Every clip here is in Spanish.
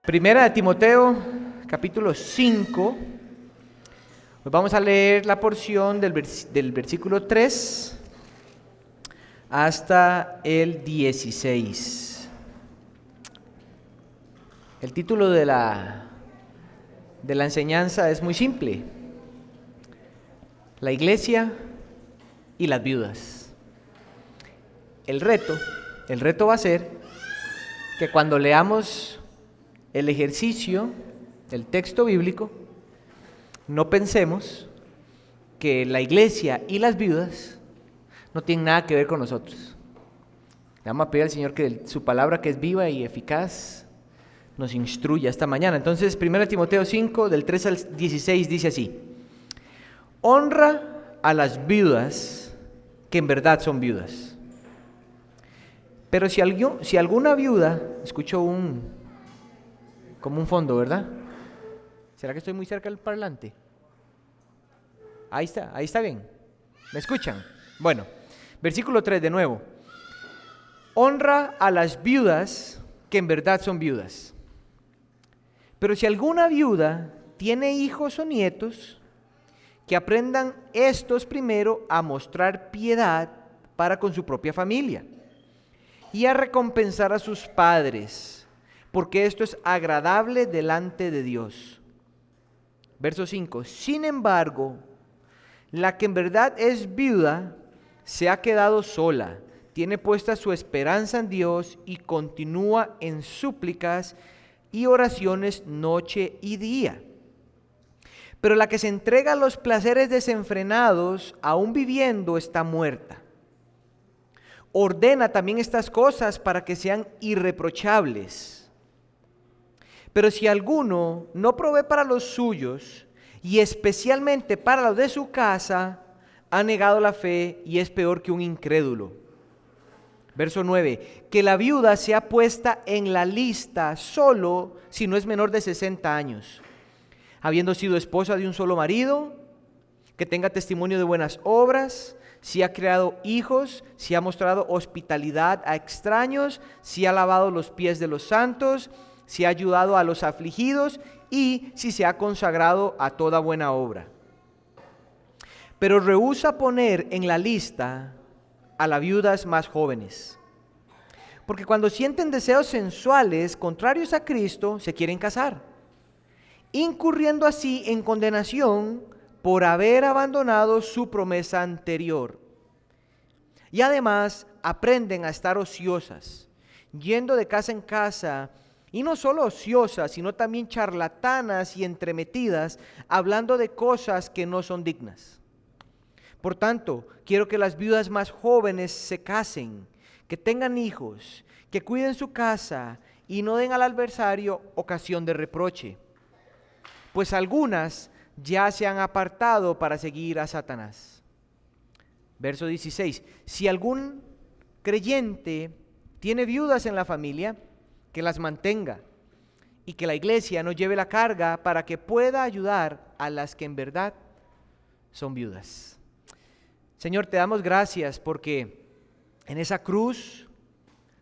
Primera de Timoteo, capítulo 5. Pues vamos a leer la porción del versículo 3 hasta el 16. El título de la enseñanza es muy simple: la iglesia y las viudas. El reto va a ser que cuando leamos el ejercicio del texto bíblico, no pensemos que la iglesia y las viudas no tienen nada que ver con nosotros. Le vamos a pedir al Señor que su palabra, que es viva y eficaz, nos instruya esta mañana. Entonces, 1 Timoteo 5, del 3 al 16, dice así: honra a las viudas que en verdad son viudas. Pero si alguna viuda, escucho como un fondo, ¿verdad? ¿Será que estoy muy cerca del parlante? Ahí está bien. ¿Me escuchan? Bueno, versículo 3 de nuevo. Honra a las viudas que en verdad son viudas. Pero si alguna viuda tiene hijos o nietos, que aprendan estos primero a mostrar piedad para con su propia familia y a recompensar a sus padres, porque esto es agradable delante de Dios. Verso 5. Sin embargo, la que en verdad es viuda se ha quedado sola, tiene puesta su esperanza en Dios y continúa en súplicas y oraciones noche y día. Pero la que se entrega a los placeres desenfrenados, aún viviendo, está muerta. Ordena también estas cosas para que sean irreprochables. Pero si alguno no provee para los suyos, y especialmente para los de su casa, ha negado la fe y es peor que un incrédulo. Verso 9, que la viuda sea puesta en la lista solo si no es menor de 60 años, habiendo sido esposa de un solo marido, que tenga testimonio de buenas obras, si ha creado hijos, si ha mostrado hospitalidad a extraños, si ha lavado los pies de los santos, si ha ayudado a los afligidos y si se ha consagrado a toda buena obra. Pero rehúsa poner en la lista a las viudas más jóvenes, porque cuando sienten deseos sensuales contrarios a Cristo, se quieren casar, incurriendo así en condenación por haber abandonado su promesa anterior. Y además aprenden a estar ociosas, yendo de casa en casa, y no solo ociosas, sino también charlatanas y entremetidas, hablando de cosas que no son dignas. Por tanto, quiero que las viudas más jóvenes se casen, que tengan hijos, que cuiden su casa y no den al adversario ocasión de reproche, pues algunas ya se han apartado para seguir a Satanás. Verso 16. Si algún creyente tiene viudas en la familia, que las mantenga y que la iglesia no lleve la carga para que pueda ayudar a las que en verdad son viudas. Señor, te damos gracias porque en esa cruz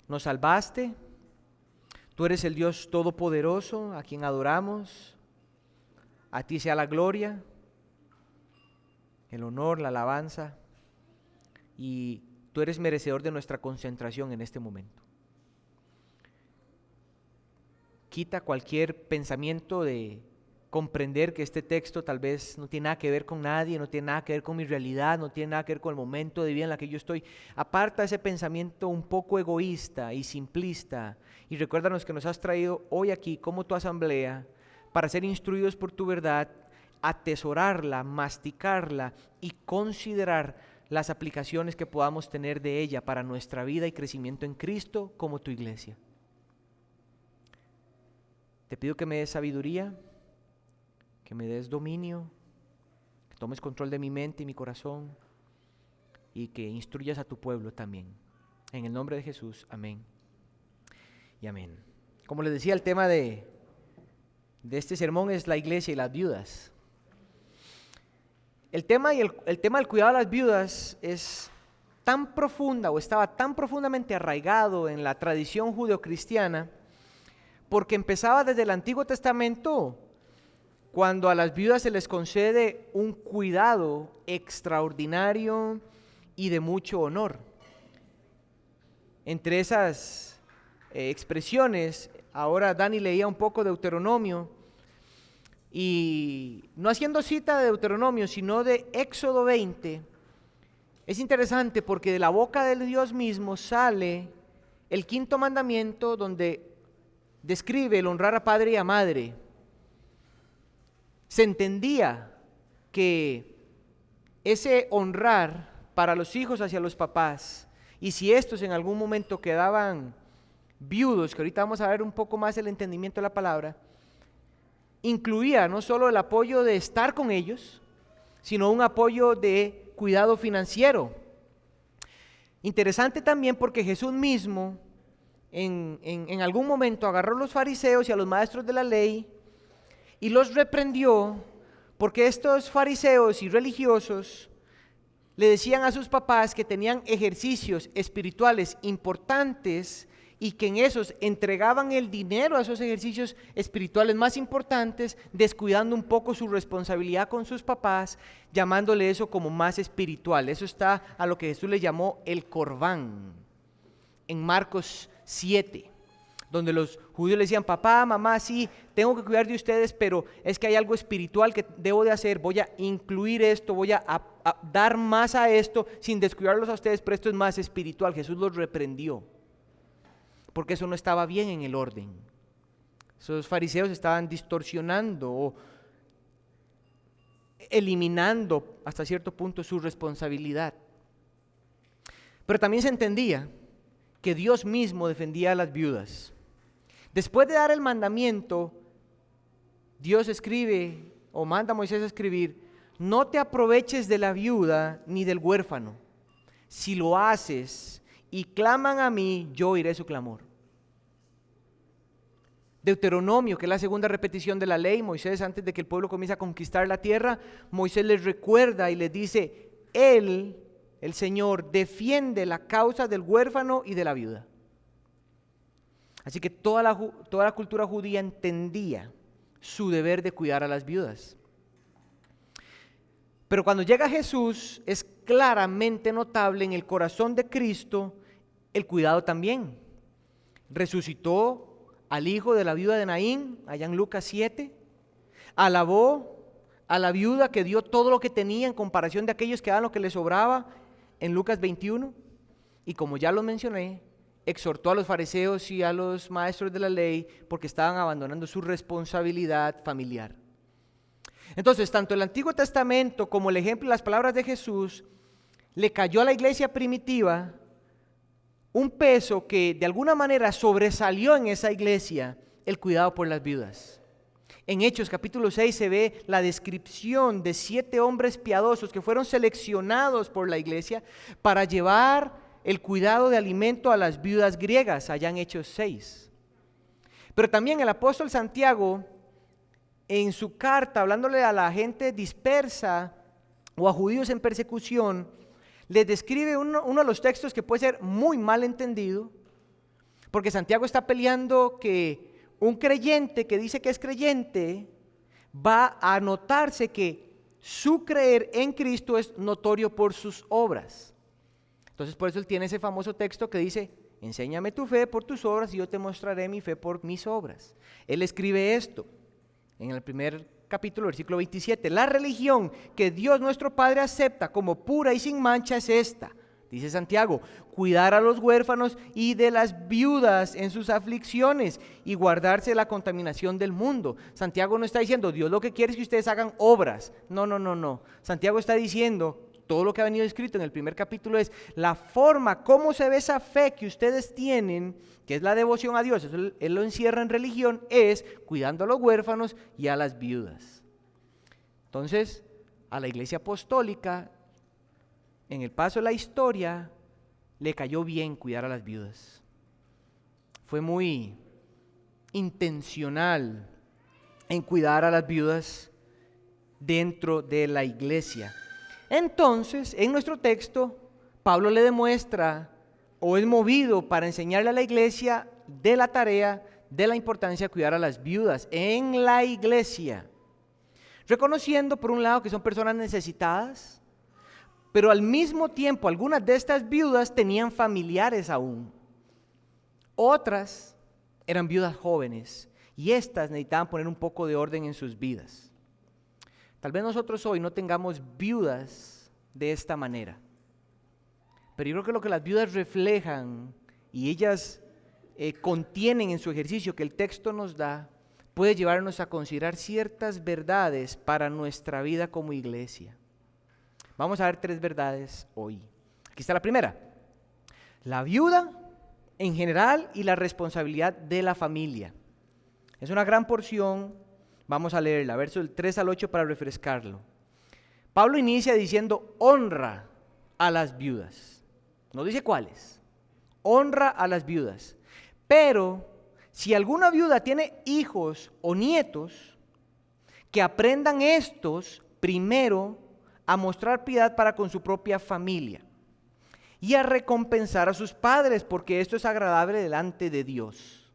nos salvaste. Tú eres el Dios todopoderoso a quien adoramos. A ti sea la gloria, el honor, la alabanza, y tú eres merecedor de nuestra concentración en este momento. Quita cualquier pensamiento de comprender que este texto tal vez no tiene nada que ver con nadie, no tiene nada que ver con mi realidad, no tiene nada que ver con el momento de vida en la que yo estoy. Aparta ese pensamiento un poco egoísta y simplista y recuérdanos que nos has traído hoy aquí como tu asamblea para ser instruidos por tu verdad, atesorarla, masticarla y considerar las aplicaciones que podamos tener de ella para nuestra vida y crecimiento en Cristo como tu iglesia. Te pido que me des sabiduría, que me des dominio, que tomes control de mi mente y mi corazón y que instruyas a tu pueblo también. En el nombre de Jesús, amén y amén. Como les decía, el tema de este sermón es la iglesia y las viudas. El tema del cuidado de las viudas es tan profunda o estaba tan profundamente arraigado en la tradición judeocristiana porque empezaba desde el Antiguo Testamento, cuando a las viudas se les concede un cuidado extraordinario y de mucho honor. Entre esas expresiones, ahora Dani leía un poco de Deuteronomio, y no haciendo cita de Deuteronomio, sino de Éxodo 20, es interesante porque de la boca de Dios mismo sale el quinto mandamiento, donde describe el honrar a padre y a madre. Se entendía que ese honrar para los hijos hacia los papás, y si estos en algún momento quedaban viudos, que ahorita vamos a ver un poco más el entendimiento de la palabra, incluía no solo el apoyo de estar con ellos, sino un apoyo de cuidado financiero. Interesante también porque Jesús mismo en algún momento agarró a los fariseos y a los maestros de la ley y los reprendió porque estos fariseos y religiosos le decían a sus papás que tenían ejercicios espirituales importantes y que en esos entregaban el dinero a esos ejercicios espirituales más importantes, descuidando un poco su responsabilidad con sus papás, llamándole eso como más espiritual. Eso está a lo que Jesús le llamó el corbán, en Marcos 7, donde los judíos le decían: papá, mamá, sí, tengo que cuidar de ustedes, pero es que hay algo espiritual que debo de hacer, voy a incluir esto, voy a dar más a esto, sin descuidarlos a ustedes, pero esto es más espiritual. Jesús los reprendió, porque eso no estaba bien en el orden. Esos fariseos estaban distorsionando o eliminando hasta cierto punto su responsabilidad. Pero también se entendía que Dios mismo defendía a las viudas. Después de dar el mandamiento, Dios escribe o manda a Moisés a escribir: no te aproveches de la viuda ni del huérfano. Si lo haces y claman a mí, yo oiré su clamor. Deuteronomio, que es la segunda repetición de la ley, Moisés, antes de que el pueblo comience a conquistar la tierra, Moisés les recuerda y les dice: Él, el Señor, defiende la causa del huérfano y de la viuda. Así que toda la cultura judía entendía su deber de cuidar a las viudas. Pero cuando llega Jesús, es claramente notable en el corazón de Cristo el cuidado también. Resucitó al hijo de la viuda de Naín, allá en Lucas 7, alabó a la viuda que dio todo lo que tenía en comparación de aquellos que daban lo que les sobraba, en Lucas 21, y como ya lo mencioné, exhortó a los fariseos y a los maestros de la ley porque estaban abandonando su responsabilidad familiar. Entonces, tanto el Antiguo Testamento como el ejemplo y las palabras de Jesús le cayó a la iglesia primitiva un peso que de alguna manera sobresalió en esa iglesia: el cuidado por las viudas. En Hechos capítulo 6 se ve la descripción de 7 hombres piadosos que fueron seleccionados por la iglesia para llevar el cuidado de alimento a las viudas griegas, allá en Hechos 6. Pero también el apóstol Santiago, en su carta, hablándole a la gente dispersa o a judíos en persecución, les describe uno de los textos que puede ser muy mal entendido, porque Santiago está peleando que un creyente que dice que es creyente va a notarse que su creer en Cristo es notorio por sus obras. Entonces por eso él tiene ese famoso texto que dice: enséñame tu fe por tus obras y yo te mostraré mi fe por mis obras. Él escribe esto en el primer capítulo, versículo 27. La religión que Dios nuestro Padre acepta como pura y sin mancha es esta, dice Santiago: cuidar a los huérfanos y de las viudas en sus aflicciones y guardarse de la contaminación del mundo. Santiago no está diciendo: Dios lo que quiere es que ustedes hagan obras. No. Santiago está diciendo, todo lo que ha venido escrito en el primer capítulo es la forma, cómo se ve esa fe que ustedes tienen, que es la devoción a Dios. Eso él lo encierra en religión, es cuidando a los huérfanos y a las viudas. Entonces, a la iglesia apostólica, en el paso de la historia, le cayó bien cuidar a las viudas. Fue muy intencional en cuidar a las viudas dentro de la iglesia. Entonces, en nuestro texto, Pablo le demuestra o es movido para enseñarle a la iglesia de la tarea de la importancia de cuidar a las viudas en la iglesia, reconociendo por un lado que son personas necesitadas, pero al mismo tiempo algunas de estas viudas tenían familiares aún. Otras eran viudas jóvenes y estas necesitaban poner un poco de orden en sus vidas. Tal vez nosotros hoy no tengamos viudas de esta manera, pero yo creo que lo que las viudas reflejan y ellas contienen en su ejercicio que el texto nos da, puede llevarnos a considerar ciertas verdades para nuestra vida como iglesia. Vamos a ver 3 verdades hoy. Aquí está la primera: la viuda en general y la responsabilidad de la familia. Es una gran porción, vamos a leerla, versos del 3 al 8 para refrescarlo. Pablo inicia diciendo: honra a las viudas. No dice cuáles. Honra a las viudas. Pero si alguna viuda tiene hijos o nietos, que aprendan estos primero a mostrar piedad para con su propia familia y a recompensar a sus padres, porque esto es agradable delante de Dios.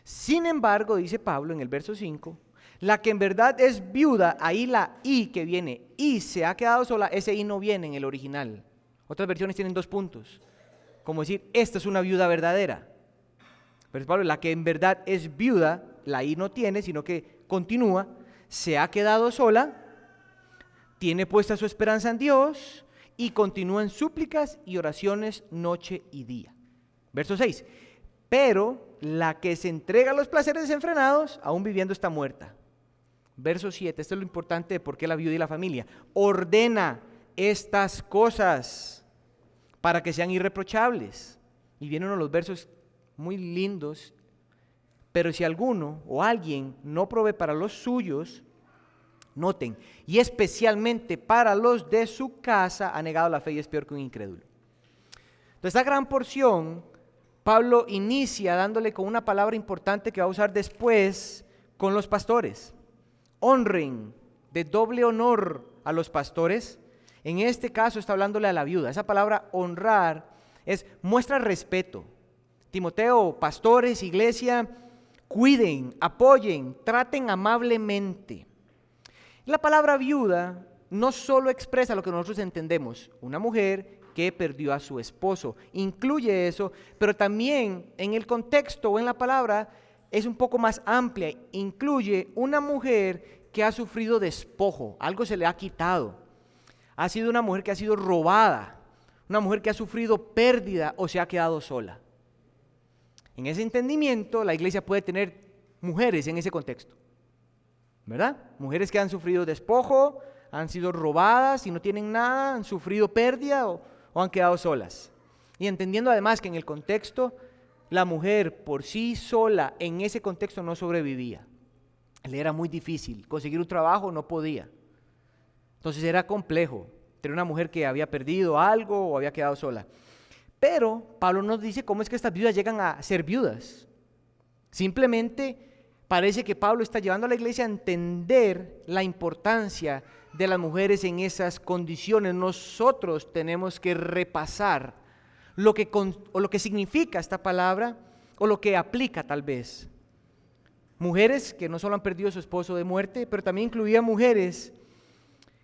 Sin embargo, dice Pablo en el verso 5, la que en verdad es viuda, ahí la I que viene, y se ha quedado sola, ese I no viene en el original. Otras versiones tienen 2 puntos, como decir, esta es una viuda verdadera. Pero Pablo, la que en verdad es viuda, la I no tiene, sino que continúa, se ha quedado sola, tiene puesta su esperanza en Dios y continúa en súplicas y oraciones noche y día. Verso 6, pero la que se entrega a los placeres desenfrenados, aún viviendo está muerta. Verso 7, esto es lo importante de por qué la viuda y la familia. Ordena estas cosas para que sean irreprochables. Y vienen uno de los versos muy lindos. Pero si alguno o alguien no provee para los suyos, noten, y especialmente para los de su casa, ha negado la fe y es peor que un incrédulo. Entonces, esta gran porción, Pablo inicia dándole con una palabra importante que va a usar después con los pastores. Honren, de doble honor a los pastores. En este caso está hablándole a la viuda. Esa palabra honrar es muestra respeto. Timoteo, pastores, iglesia, cuiden, apoyen, traten amablemente. La palabra viuda no solo expresa lo que nosotros entendemos, una mujer que perdió a su esposo, incluye eso, pero también en el contexto o en la palabra es un poco más amplia, incluye una mujer que ha sufrido despojo, algo se le ha quitado, ha sido una mujer que ha sido robada, una mujer que ha sufrido pérdida o se ha quedado sola. En ese entendimiento, la iglesia puede tener mujeres en ese contexto, ¿verdad? Mujeres que han sufrido despojo, han sido robadas y no tienen nada, han sufrido pérdida o han quedado solas. Y entendiendo además que en el contexto, la mujer por sí sola en ese contexto no sobrevivía. Le era muy difícil, conseguir un trabajo no podía. Entonces era complejo tener una mujer que había perdido algo o había quedado sola. Pero Pablo nos dice cómo es que estas viudas llegan a ser viudas. Simplemente parece que Pablo está llevando a la iglesia a entender la importancia de las mujeres en esas condiciones. Nosotros tenemos que repasar lo que significa esta palabra o lo que aplica tal vez. Mujeres que no solo han perdido a su esposo de muerte, pero también incluía mujeres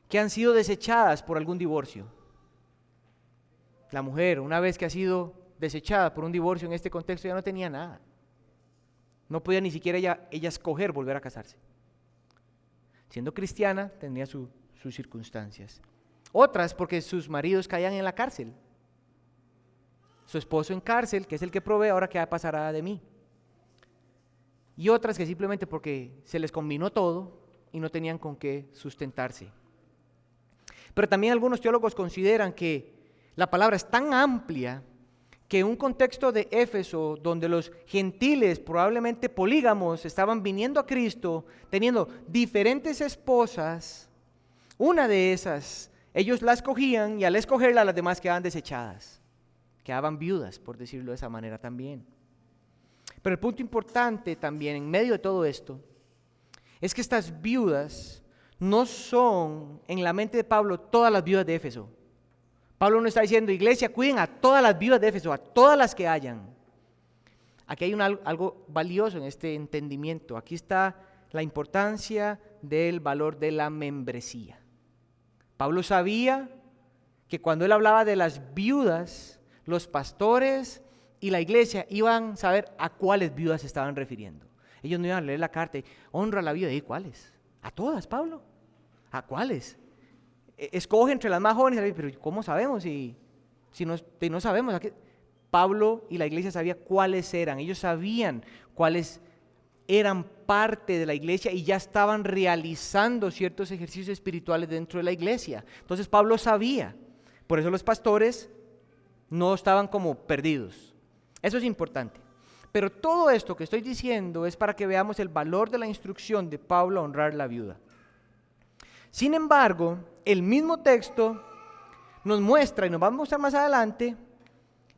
que han sido desechadas por algún divorcio. La mujer, una vez que ha sido desechada por un divorcio en este contexto, ya no tenía nada. No podía ni siquiera ella escoger volver a casarse. Siendo cristiana, tenía sus circunstancias. Otras porque sus maridos caían en la cárcel. Su esposo en cárcel, que es el que provee, ahora qué pasará de mí. Y otras que simplemente porque se les combinó todo y no tenían con qué sustentarse. Pero también algunos teólogos consideran que la palabra es tan amplia que en un contexto de Éfeso, donde los gentiles, probablemente polígamos, estaban viniendo a Cristo, teniendo diferentes esposas, una de esas, ellos la escogían y al escogerla las demás quedaban desechadas, quedaban viudas, por decirlo de esa manera también. Pero el punto importante también, en medio de todo esto, es que estas viudas no son, en la mente de Pablo, todas las viudas de Éfeso. Pablo no está diciendo, iglesia, cuiden a todas las viudas de Éfeso, a todas las que hayan. Aquí hay algo valioso en este entendimiento. Aquí está la importancia del valor de la membresía. Pablo sabía que cuando él hablaba de las viudas, los pastores y la iglesia iban a saber a cuáles viudas se estaban refiriendo. Ellos no iban a leer la carta y honra a la viuda. ¿Y cuáles? A todas, Pablo. ¿A cuáles? Escoge entre las más jóvenes. Pero ¿cómo sabemos si no sabemos? Pablo y la iglesia sabían cuáles eran. Ellos sabían cuáles eran parte de la iglesia y ya estaban realizando ciertos ejercicios espirituales dentro de la iglesia. Entonces Pablo sabía. Por eso los pastores no estaban como perdidos. Eso es importante. Pero todo esto que estoy diciendo es para que veamos el valor de la instrucción de Pablo a honrar a la viuda. Sin embargo, el mismo texto nos muestra, y nos va a mostrar más adelante,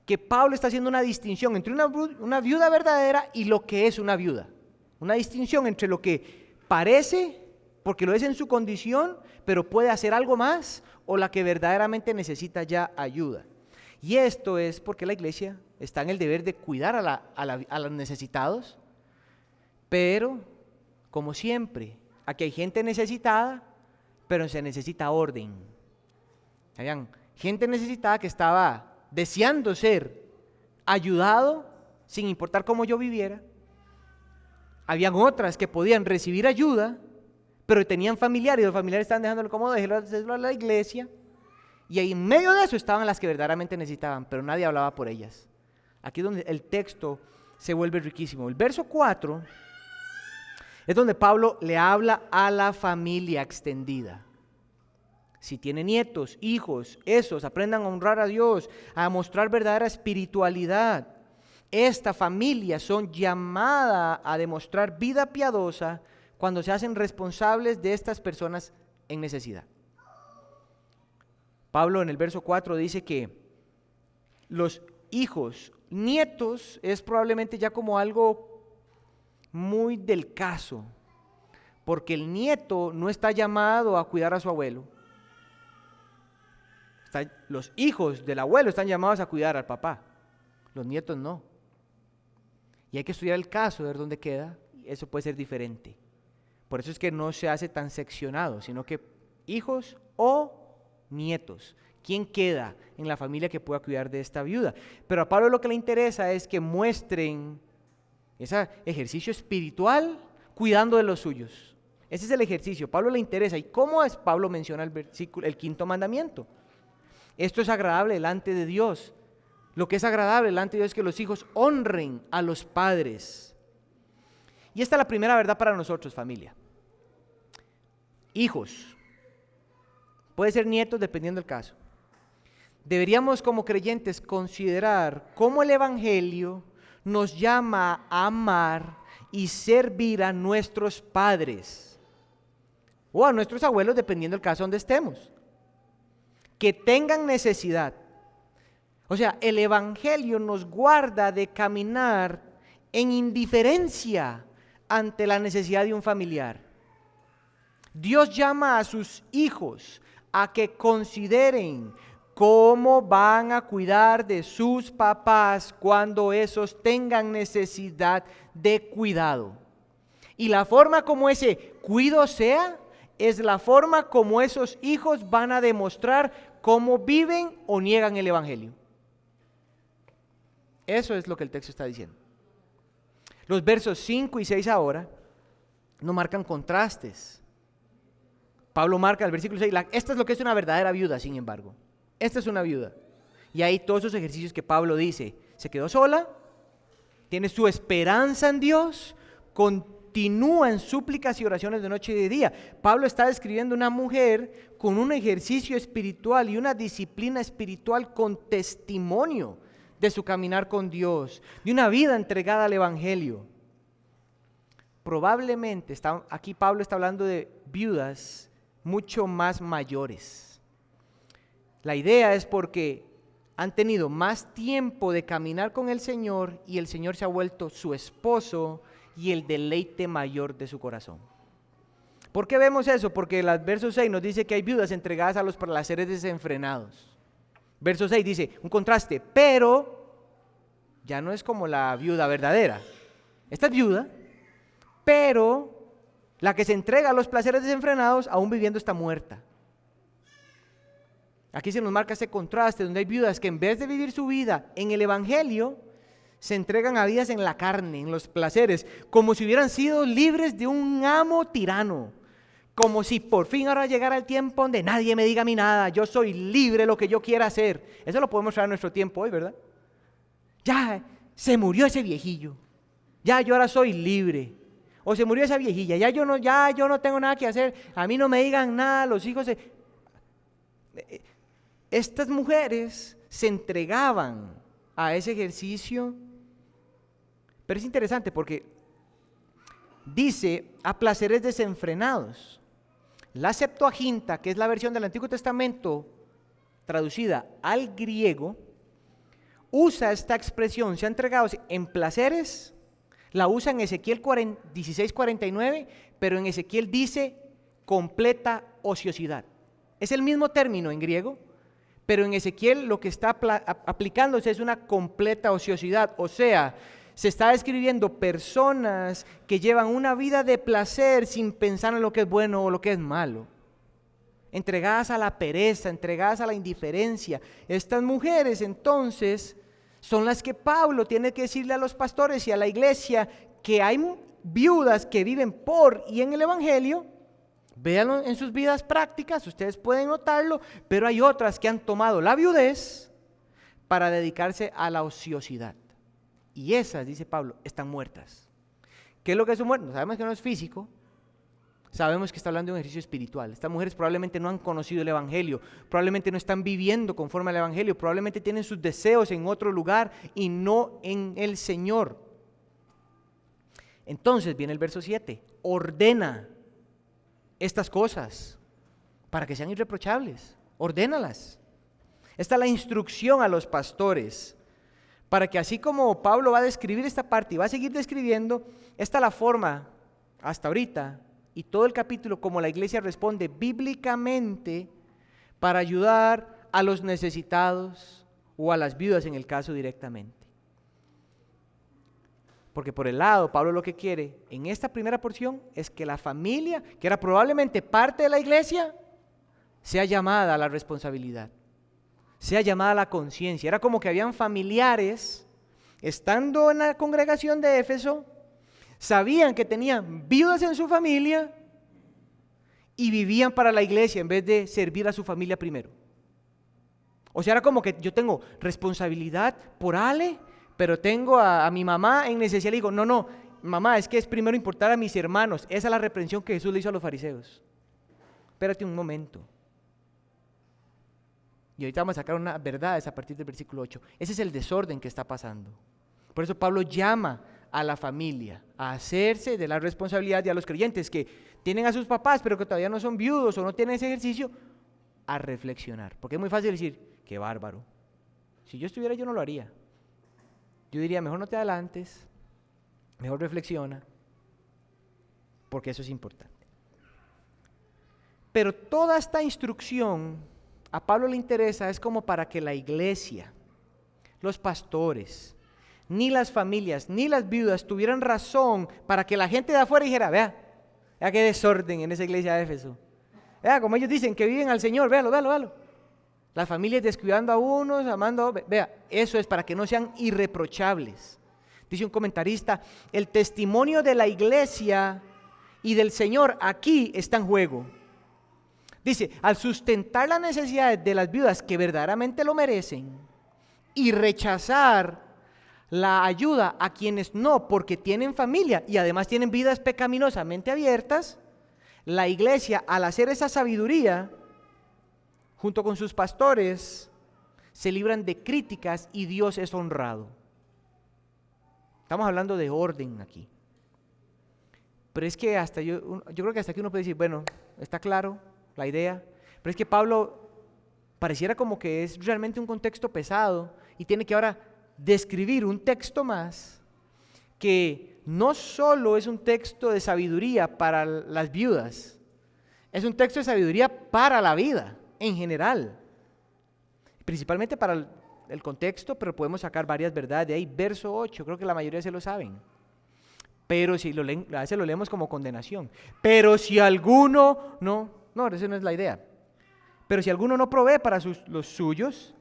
que Pablo está haciendo una distinción entre una viuda verdadera y lo que es una viuda. Una distinción entre lo que parece, porque lo es en su condición, pero puede hacer algo más, o la que verdaderamente necesita ya ayuda. Y esto es porque la iglesia está en el deber de cuidar a los necesitados, pero, como siempre, aquí hay gente necesitada, pero se necesita orden. Habían gente necesitada que estaba deseando ser ayudado, sin importar cómo yo viviera. Habían otras que podían recibir ayuda, pero tenían familiares, y los familiares estaban dejándolo cómodo, déjelo a la iglesia. Y ahí en medio de eso estaban las que verdaderamente necesitaban, pero nadie hablaba por ellas. Aquí es donde el texto se vuelve riquísimo. El verso 4 es donde Pablo le habla a la familia extendida. Si tiene nietos, hijos, esos aprendan a honrar a Dios, a mostrar verdadera espiritualidad. Esta familia son llamadas a demostrar vida piadosa cuando se hacen responsables de estas personas en necesidad. Pablo en el verso 4 dice que los hijos, nietos, es probablemente ya como algo muy del caso, porque el nieto no está llamado a cuidar a su abuelo. Los hijos del abuelo están llamados a cuidar al papá, los nietos no. Y hay que estudiar el caso, ver dónde queda, y eso puede ser diferente. Por eso es que no se hace tan seccionado, sino que hijos o nietos. ¿Quién queda en la familia que pueda cuidar de esta viuda? Pero a Pablo lo que le interesa es que muestren ese ejercicio espiritual cuidando de los suyos. Ese es el ejercicio. A Pablo le interesa. ¿Y cómo es? Pablo menciona el quinto mandamiento. Esto es agradable delante de Dios. Lo que es agradable delante de Dios es que los hijos honren a los padres. Y esta es la primera verdad para nosotros, familia. Hijos. Puede ser nietos dependiendo del caso. Deberíamos como creyentes considerar cómo el Evangelio nos llama a amar y servir a nuestros padres o a nuestros abuelos dependiendo del caso donde estemos, que tengan necesidad. O sea, el Evangelio nos guarda de caminar en indiferencia ante la necesidad de un familiar. Dios llama a sus hijos a que consideren cómo van a cuidar de sus papás cuando esos tengan necesidad de cuidado. Y la forma como ese cuidado sea, es la forma como esos hijos van a demostrar cómo viven o niegan el Evangelio. Eso es lo que el texto está diciendo. Los versos 5 y 6 ahora nos marcan contrastes. Pablo marca el versículo 6, esta es lo que es una verdadera viuda, sin embargo. Esta es una viuda. Y ahí todos esos ejercicios que Pablo dice, se quedó sola, tiene su esperanza en Dios, continúa en súplicas y oraciones de noche y de día. Pablo está describiendo una mujer con un ejercicio espiritual y una disciplina espiritual con testimonio de su caminar con Dios, de una vida entregada al Evangelio. Probablemente, aquí Pablo está hablando de viudas mucho más mayores. La idea es porque han tenido más tiempo de caminar con el Señor y el Señor se ha vuelto su esposo y el deleite mayor de su corazón. ¿Por qué vemos eso? Porque el verso 6 nos dice que hay viudas entregadas a los placeres desenfrenados. Verso 6 dice, un contraste, pero ya no es como la viuda verdadera. Esta es viuda, pero la que se entrega a los placeres desenfrenados, aún viviendo, está muerta. Aquí se nos marca ese contraste donde hay viudas que en vez de vivir su vida en el evangelio, se entregan a vidas en la carne, en los placeres, como si hubieran sido libres de un amo tirano, como si por fin ahora llegara el tiempo donde nadie me diga a mí nada, yo soy libre lo que yo quiera hacer. Eso lo podemos traer a nuestro tiempo hoy, ¿verdad? Ya se murió ese viejillo, ya yo ahora soy libre. O se murió esa viejilla, ya yo no tengo nada que hacer, a mí no me digan nada, los hijos Estas mujeres se entregaban a ese ejercicio, pero es interesante porque dice a placeres desenfrenados. La Septuaginta, que es la versión del Antiguo Testamento traducida al griego, usa esta expresión, se ha entregado en placeres. La usa en Ezequiel 16:49, pero en Ezequiel dice completa ociosidad. Es el mismo término en griego, pero en Ezequiel lo que está aplicándose es una completa ociosidad. O sea, se está describiendo personas que llevan una vida de placer sin pensar en lo que es bueno o lo que es malo. Entregadas a la pereza, entregadas a la indiferencia. Estas mujeres entonces son las que Pablo tiene que decirle a los pastores y a la iglesia que hay viudas que viven por y en el evangelio. Véanlo en sus vidas prácticas, ustedes pueden notarlo, pero hay otras que han tomado la viudez para dedicarse a la ociosidad. Y esas, dice Pablo, están muertas. ¿Qué es lo que es un muerto? Sabemos que no es físico, sabemos que está hablando de un ejercicio espiritual. Estas mujeres probablemente no han conocido el evangelio, probablemente no están viviendo conforme al evangelio, probablemente tienen sus deseos en otro lugar y no en el Señor. Entonces viene el verso 7, ordena estas cosas para que sean irreprochables, ordénalas. Esta es la instrucción a los pastores, para que así como Pablo va a describir esta parte y va a seguir describiendo, esta es la forma hasta ahorita y todo el capítulo como la iglesia responde bíblicamente para ayudar a los necesitados o a las viudas en el caso directamente. Porque por el lado, Pablo lo que quiere en esta primera porción es que la familia, que era probablemente parte de la iglesia, sea llamada a la responsabilidad, sea llamada a la conciencia. Era como que habían familiares, estando en la congregación de Éfeso, sabían que tenían viudas en su familia y vivían para la iglesia en vez de servir a su familia primero. O sea, era como que yo tengo responsabilidad por Ale, pero tengo a mi mamá en necesidad. Le digo, no, mamá, es que es primero importar a mis hermanos. Esa es la reprensión que Jesús le hizo a los fariseos. Espérate un momento. Y ahorita vamos a sacar una verdad a partir del versículo 8. Ese es el desorden que está pasando. Por eso Pablo llama a la familia a hacerse de la responsabilidad y a los creyentes que tienen a sus papás, pero que todavía no son viudos o no tienen ese ejercicio, a reflexionar. Porque es muy fácil decir, qué bárbaro. Si yo estuviera, yo no lo haría. Yo diría, mejor no te adelantes, mejor reflexiona, porque eso es importante. Pero toda esta instrucción a Pablo le interesa es como para que la iglesia, los pastores, ni las familias, ni las viudas tuvieran razón para que la gente de afuera dijera, vea qué desorden en esa iglesia de Éfeso. Vea, como ellos dicen que viven al Señor, véalo. Las familias descuidando a unos, amando a otros. Vea, eso es para que no sean irreprochables. Dice un comentarista, el testimonio de la iglesia y del Señor aquí está en juego. Dice, al sustentar las necesidades de las viudas que verdaderamente lo merecen y rechazar la ayuda a quienes no, porque tienen familia y además tienen vidas pecaminosamente abiertas, la iglesia, al hacer esa sabiduría, junto con sus pastores, se libran de críticas y Dios es honrado. Estamos hablando de orden aquí. Pero es que yo creo que hasta aquí uno puede decir, bueno, está claro la idea, pero es que Pablo pareciera como que es realmente un contexto pesado y tiene que ahora describir un texto más que no solo es un texto de sabiduría para las viudas, es un texto de sabiduría para la vida en general, principalmente para el contexto, pero podemos sacar varias verdades de ahí. Verso 8, creo que la mayoría se lo saben. Pero si lo leen, a veces lo leemos como condenación. Pero si alguno, no, esa no es la idea. Pero si alguno no provee para los suyos,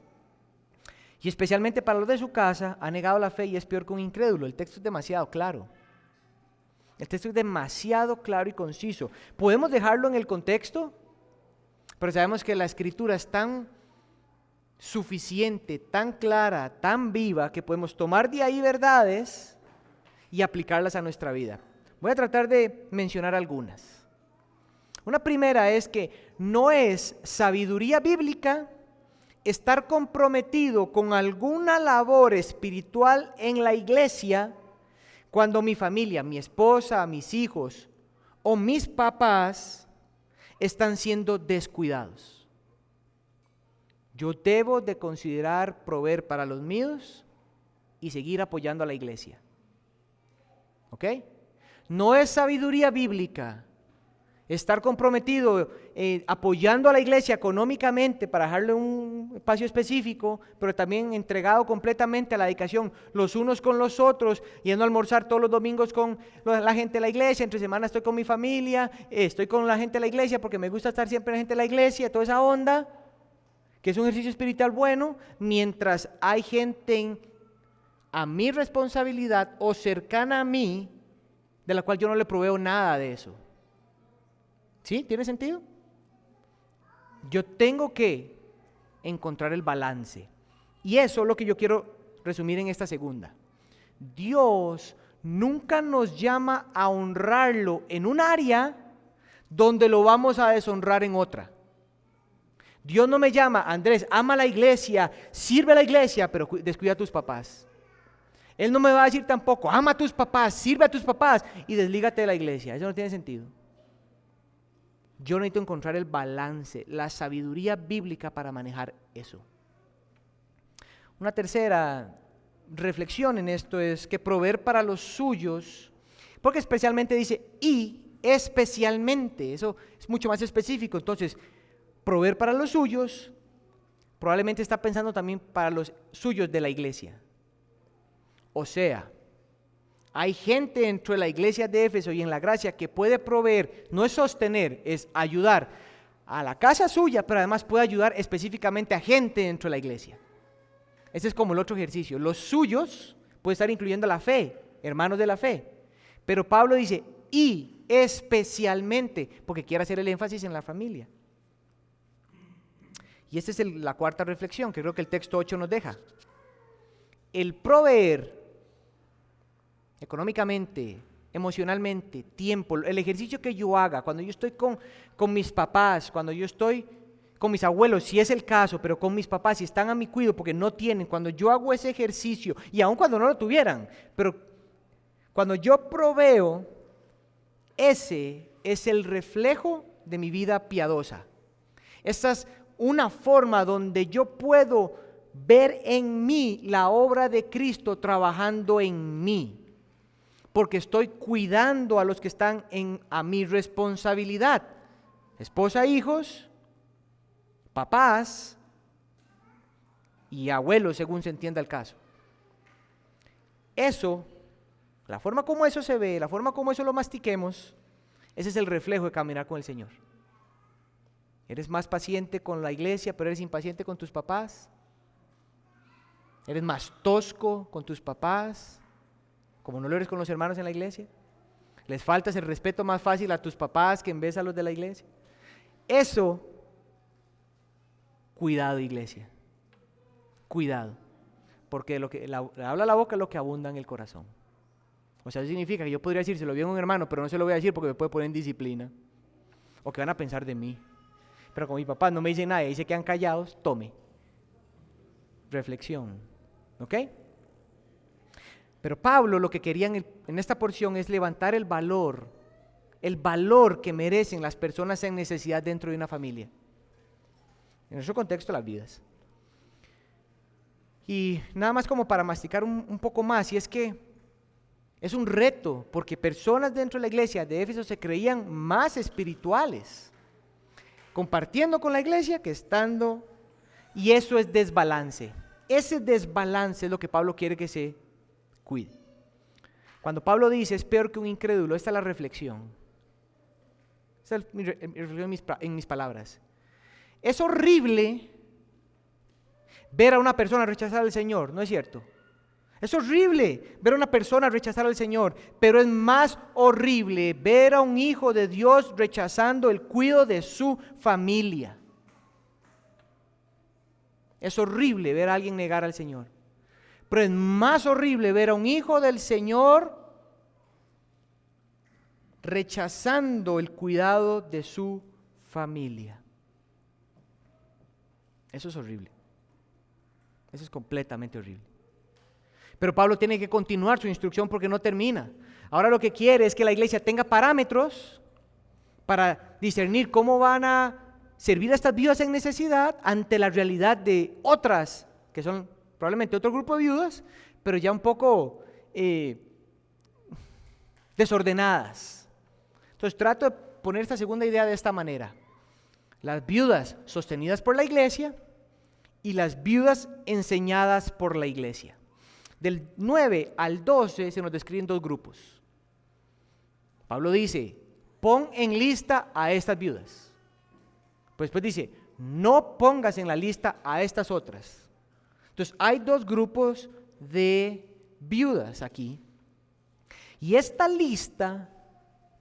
y especialmente para los de su casa, ha negado la fe y es peor que un incrédulo. El texto es demasiado claro. El texto es demasiado claro y conciso. Podemos dejarlo en el contexto, pero sabemos que la escritura es tan suficiente, tan clara, tan viva, que podemos tomar de ahí verdades y aplicarlas a nuestra vida. Voy a tratar de mencionar algunas. Una primera es que no es sabiduría bíblica estar comprometido con alguna labor espiritual en la iglesia cuando mi familia, mi esposa, mis hijos o mis papás están siendo descuidados. Yo debo de considerar proveer para los míos y seguir apoyando a la iglesia. ¿Ok? No es sabiduría bíblica estar comprometido apoyando a la iglesia económicamente para dejarle un espacio específico, pero también entregado completamente a la dedicación los unos con los otros, yendo a almorzar todos los domingos con la gente de la iglesia, entre semana estoy con mi familia, estoy con la gente de la iglesia porque me gusta estar siempre la gente de la iglesia, toda esa onda, que es un ejercicio espiritual bueno, mientras hay gente a mi responsabilidad o cercana a mí, de la cual yo no le proveo nada de eso. ¿Sí? ¿Tiene sentido? Yo tengo que encontrar el balance. Y eso es lo que yo quiero resumir en esta segunda. Dios nunca nos llama a honrarlo en un área donde lo vamos a deshonrar en otra. Dios no me llama, Andrés, ama la iglesia, sirve a la iglesia, pero descuida a tus papás. Él no me va a decir tampoco, ama a tus papás, sirve a tus papás y deslígate de la iglesia. Eso no tiene sentido. Yo necesito encontrar el balance, la sabiduría bíblica para manejar eso. Una tercera reflexión en esto es que proveer para los suyos, porque especialmente dice, y especialmente, eso es mucho más específico. Entonces, proveer para los suyos, probablemente está pensando también para los suyos de la iglesia. O sea, hay gente dentro de la iglesia de Éfeso y en la gracia que puede proveer, no es sostener, es ayudar a la casa suya, pero además puede ayudar específicamente a gente dentro de la iglesia. Ese es como el otro ejercicio. Los suyos puede estar incluyendo la fe, hermanos de la fe. Pero Pablo dice, y especialmente, porque quiere hacer el énfasis en la familia. Y esta es la cuarta reflexión que creo que el texto 8 nos deja. El proveer económicamente, emocionalmente, tiempo, el ejercicio que yo haga, cuando yo estoy con mis papás, cuando yo estoy con mis abuelos, si es el caso, pero con mis papás, si están a mi cuidado porque no tienen, cuando yo hago ese ejercicio, y aun cuando no lo tuvieran, pero cuando yo proveo, ese es el reflejo de mi vida piadosa. Esta es una forma donde yo puedo ver en mí la obra de Cristo trabajando en mí, porque estoy cuidando a los que están a mi responsabilidad, esposa, hijos, papás y abuelos, según se entienda el caso. Eso, la forma como eso se ve, la forma como eso lo mastiquemos, ese es el reflejo de caminar con el Señor. ¿Eres más paciente con la iglesia, pero eres impaciente con tus papás? ¿Eres más tosco con tus papás, como no lo eres con los hermanos en la iglesia? ¿Les faltas el respeto más fácil a tus papás que en vez a los de la iglesia? Eso, cuidado, iglesia, cuidado, porque lo que habla la boca es lo que abunda en el corazón. O sea, eso significa que yo podría decírselo bien a un hermano, pero no se lo voy a decir porque me puede poner en disciplina, o que van a pensar de mí. Pero como mis papás no me dicen nada y se quedan callados, tome. Reflexión. ¿Ok? Pero Pablo lo que quería en esta porción es levantar el valor que merecen las personas en necesidad dentro de una familia. En nuestro contexto, las vidas. Y nada más como para masticar un poco más, y es que es un reto, porque personas dentro de la iglesia de Éfeso se creían más espirituales, compartiendo con la iglesia que estando, y eso es desbalance. Ese desbalance es lo que Pablo quiere que se cuide. Cuando Pablo dice es peor que un incrédulo, esta es la reflexión. Esta es mi reflexión en mis palabras. Es horrible ver a una persona rechazar al Señor, ¿no es cierto? Es horrible ver a una persona rechazar al Señor, pero es más horrible ver a un hijo de Dios rechazando el cuidado de su familia. Es horrible ver a alguien negar al Señor, pero es más horrible ver a un hijo del Señor rechazando el cuidado de su familia. Eso es horrible. Eso es completamente horrible. Pero Pablo tiene que continuar su instrucción porque no termina. Ahora lo que quiere es que la iglesia tenga parámetros para discernir cómo van a servir a estas viudas en necesidad ante la realidad de otras, que son probablemente otro grupo de viudas, pero ya un poco desordenadas. Entonces trato de poner esta segunda idea de esta manera. Las viudas sostenidas por la iglesia y las viudas enseñadas por la iglesia. Del 9 al 12 se nos describen dos grupos. Pablo dice, pon en lista a estas viudas. Pues después dice, no pongas en la lista a estas otras. Entonces hay dos grupos de viudas aquí. Y esta lista,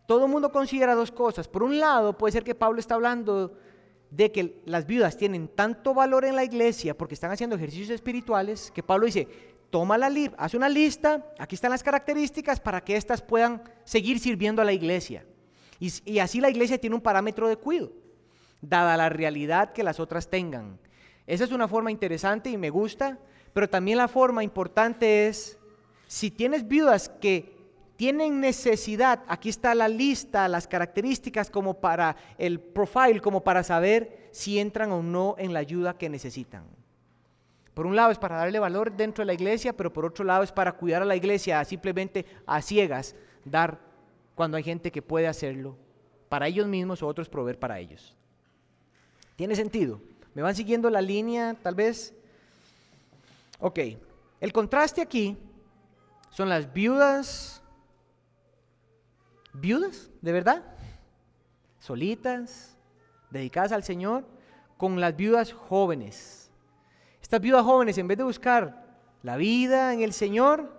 todo el mundo considera dos cosas. Por un lado, puede ser que Pablo está hablando de que las viudas tienen tanto valor en la iglesia porque están haciendo ejercicios espirituales, que Pablo dice, hace una lista, aquí están las características para que éstas puedan seguir sirviendo a la iglesia. Y así la iglesia tiene un parámetro de cuidado, dada la realidad que las otras tengan. Esa es una forma interesante y me gusta, pero también la forma importante es, si tienes viudas que tienen necesidad, aquí está la lista, las características como para el profile, como para saber si entran o no en la ayuda que necesitan. Por un lado es para darle valor dentro de la iglesia, pero por otro lado es para cuidar a la iglesia simplemente a ciegas, dar cuando hay gente que puede hacerlo para ellos mismos o otros proveer para ellos. ¿Tiene sentido? ¿Me van siguiendo la línea tal vez? Ok, el contraste aquí son las viudas, de verdad, solitas, dedicadas al Señor, con las viudas jóvenes. Estas viudas jóvenes, en vez de buscar la vida en el Señor,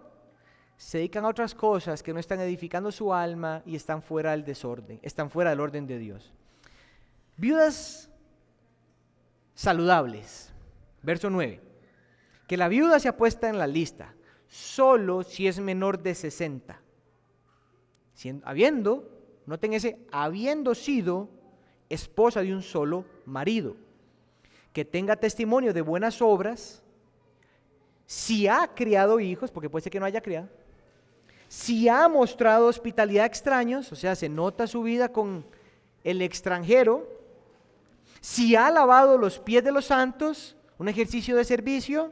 se dedican a otras cosas que no están edificando su alma y están fuera del desorden, están fuera del orden de Dios. Viudas saludables. Verso 9. Que la viuda sea puesta en la lista, solo si es menor de 60. Habiendo sido esposa de un solo marido, que tenga testimonio de buenas obras, si ha criado hijos, porque puede ser que no haya criado, si ha mostrado hospitalidad a extraños, o sea, se nota su vida con el extranjero, si ha lavado los pies de los santos, un ejercicio de servicio,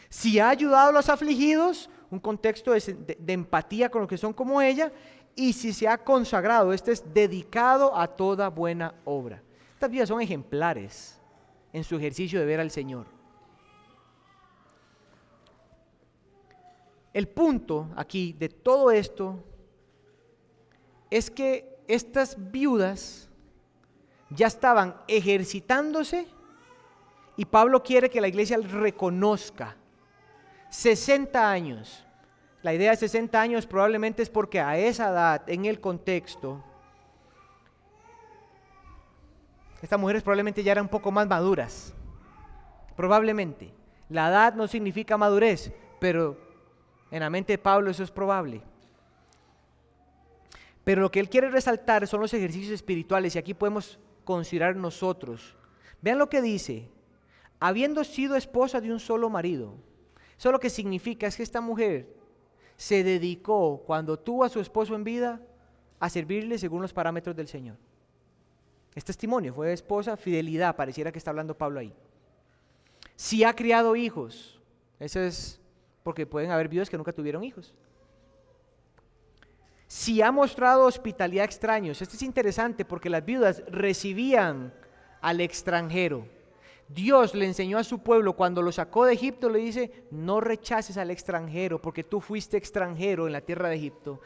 si ha ayudado a los afligidos, un contexto de empatía con los que son como ella, y si se ha consagrado, este es dedicado a toda buena obra. Estas vidas son ejemplares en su ejercicio de ver al Señor. El punto aquí de todo esto es que estas viudas ya estaban ejercitándose y Pablo quiere que la iglesia reconozca 60 años. La idea de 60 años probablemente es porque a esa edad, en el contexto, estas mujeres probablemente ya eran un poco más maduras. Probablemente. La edad no significa madurez, pero en la mente de Pablo eso es probable. Pero lo que él quiere resaltar son los ejercicios espirituales y aquí podemos considerar nosotros. Vean lo que dice, habiendo sido esposa de un solo marido. Eso lo que significa es que esta mujer se dedicó cuando tuvo a su esposo en vida a servirle según los parámetros del Señor. Es testimonio, fue esposa, fidelidad, pareciera que está hablando Pablo ahí. Si ha criado hijos, eso es porque pueden haber viudas que nunca tuvieron hijos. Si ha mostrado hospitalidad a extraños, esto es interesante porque las viudas recibían al extranjero. Dios le enseñó a su pueblo cuando lo sacó de Egipto, le dice, no rechaces al extranjero porque tú fuiste extranjero en la tierra de Egipto.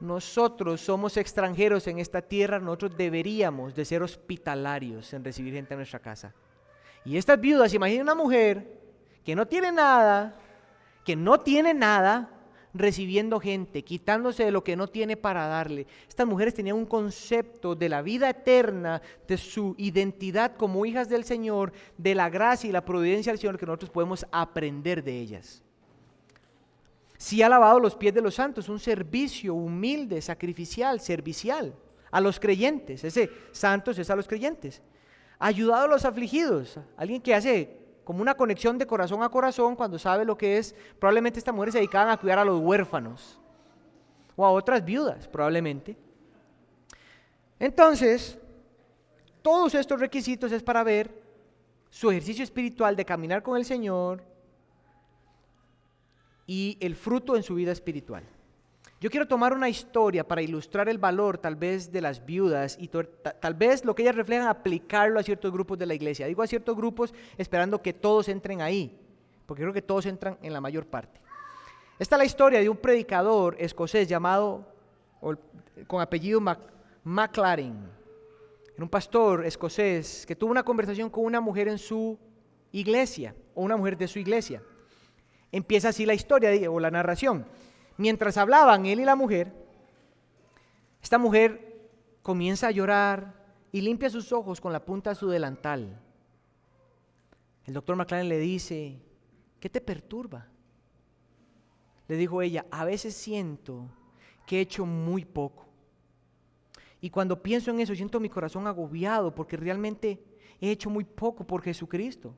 Nosotros somos extranjeros en esta tierra, nosotros deberíamos de ser hospitalarios en recibir gente en nuestra casa. Y estas viudas, imagina una mujer que no tiene nada, recibiendo gente, quitándose de lo que no tiene para darle. Estas mujeres tenían un concepto de la vida eterna, de su identidad como hijas del Señor, de la gracia y la providencia del Señor que nosotros podemos aprender de ellas. Sí ha lavado los pies de los santos, un servicio humilde, sacrificial, servicial a los creyentes. Ese santos es a los creyentes. Ha ayudado a los afligidos, alguien que hace como una conexión de corazón a corazón cuando sabe lo que es. Probablemente estas mujeres se dedicaban a cuidar a los huérfanos o a otras viudas, probablemente. Entonces, todos estos requisitos es para ver su ejercicio espiritual de caminar con el Señor y el fruto en su vida espiritual. Yo quiero tomar una historia para ilustrar el valor tal vez de las viudas y tal vez lo que ellas reflejan, aplicarlo a ciertos grupos de la iglesia. Digo a ciertos grupos esperando que todos entren ahí, porque creo que todos entran en la mayor parte. Esta es la historia de un predicador escocés llamado, con apellido Maclaren. Era un pastor escocés que tuvo una conversación con una mujer en su iglesia, o una mujer de su iglesia. Empieza así la historia o la narración. Mientras hablaban él y la mujer, esta mujer comienza a llorar y limpia sus ojos con la punta de su delantal. El doctor Maclaren le dice, ¿qué te perturba? Le dijo ella, a veces siento que he hecho muy poco. Y cuando pienso en eso, siento mi corazón agobiado porque realmente he hecho muy poco por Jesucristo.